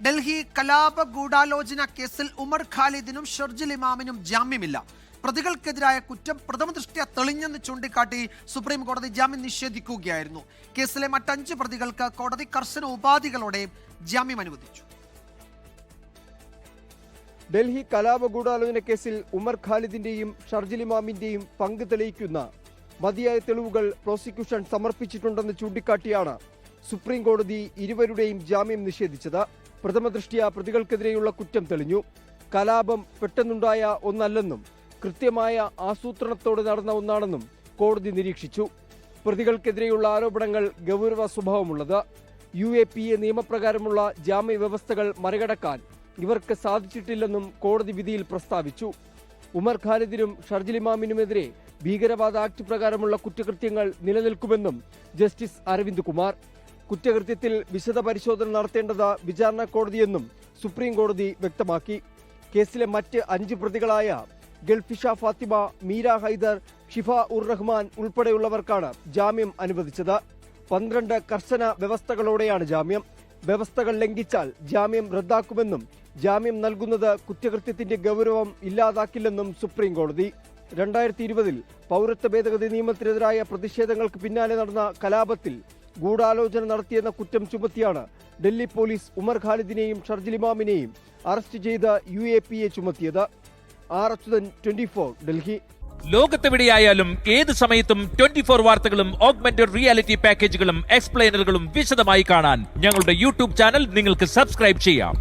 ഡൽഹി കലാപ ഗൂഢാലോചന കേസിൽ ഉമർ ഖാലിദിനും ഷർജിൽ ഇമാമിനും ജാമ്യമില്ല. പ്രതികൾക്കെതിരായ കുറ്റം പ്രഥമദൃഷ്ട്യാ തെളിഞ്ഞെന്ന് ചൂണ്ടിക്കാട്ടി സുപ്രീം കോടതി ജാമ്യം നിഷേധിക്കുകയായിരുന്നു. കേസിലെ മറ്റ് 5 പ്രതികൾക്ക് കോടതി കർശന ഉപാധികളോടെ ജാമ്യം അനുവദിച്ചു. ഡൽഹി കലാപ ഗൂഢാലോചന കേസിൽ ഉമർ ഖാലിദിന്റെയും ഷർജിൽ ഇമാമിന്റെയും പങ്ക് തെളിയിക്കുന്ന മതിയായ തെളിവുകൾ പ്രോസിക്യൂഷൻ സമർപ്പിച്ചിട്ടുണ്ടെന്ന് ചൂണ്ടിക്കാട്ടിയാണ് സുപ്രീം കോടതി ഇരുവരുടെയും ജാമ്യം നിഷേധിച്ചത്. പ്രഥമദൃഷ്ട്യാ പ്രതികൾക്കെതിരെയുള്ള കുറ്റം തെളിഞ്ഞു. കലാപം പെട്ടെന്നുണ്ടായ ഒന്നല്ലെന്നും കൃത്യമായ ആസൂത്രണത്തോടെ നടന്ന ഒന്നാണെന്നും കോടതി നിരീക്ഷിച്ചു. പ്രതികൾക്കെതിരെയുള്ള ആരോപണങ്ങൾ ഗൗരവ സ്വഭാവമുള്ളത്. UAPA നിയമപ്രകാരമുള്ള ജാമ്യ വ്യവസ്ഥകൾ മറികടക്കാൻ ഇവർക്ക് സാധിച്ചിട്ടില്ലെന്നും കോടതി വിധിയിൽ പ്രസ്താവിച്ചു. ഉമർ ഖാലിദിനും ഷർജിൽ ഇമാമിനുമെതിരെ ഭീകരവാദ ആക്ട് പ്രകാരമുള്ള കുറ്റകൃത്യങ്ങൾ നിലനിൽക്കുമെന്നും ജസ്റ്റിസ് അരവിന്ദ് കുമാർ. കുറ്റകൃത്യത്തിൽ വിശദ പരിശോധന നടത്തേണ്ടത് വിചാരണ കോടതിയെന്നും സുപ്രീം കോടതി വ്യക്തമാക്കി. കേസിലെ മറ്റ് 5 പ്രതികളായ ഗൾഫിഷ ഫാത്തിമ, മീര ഹൈദർ, ഷിഫ ഉർ റഹ്മാൻ ഉൾപ്പെടെയുള്ളവർക്കാണ് ജാമ്യം അനുവദിച്ചത്. 12 കർശന വ്യവസ്ഥകളോടെയാണ് ജാമ്യം. വ്യവസ്ഥകൾ ലംഘിച്ചാൽ ജാമ്യം റദ്ദാക്കുമെന്നും ജാമ്യം നൽകുന്നത് കുറ്റകൃത്യത്തിന്റെ ഗൗരവം ഇല്ലാതാക്കില്ലെന്നും സുപ്രീം കോടതി. 2020 പൗരത്വ ഭേദഗതി നിയമത്തിനെതിരായ പ്രതിഷേധങ്ങൾക്ക് പിന്നാലെ നടന്ന കലാപത്തിൽ ഗൂഢാലോചന നടത്തിയെന്ന കുറ്റം ചുമത്തിയാണ് ഡൽഹി പോലീസ് ഉമർ ഖാലിദിനെയും ഷർജിൽ ഇമാമിനെയും അറസ്റ്റ് ചെയ്ത് UAPA ചുമത്തിയത്. അച്യുതൻ, 24 ഡൽഹി. ലോകത്തെവിടെയായാലും ഏത് സമയത്തും 24 വാർത്തകളും ഓഗ്മെന്റഡ് റിയാലിറ്റി പാക്കേജുകളും എക്സ്പ്ലെയിനറുകളും വിശദമായി കാണാൻ ഞങ്ങളുടെ YouTube ചാനൽ നിങ്ങൾക്ക് സബ്സ്ക്രൈബ് ചെയ്യാം.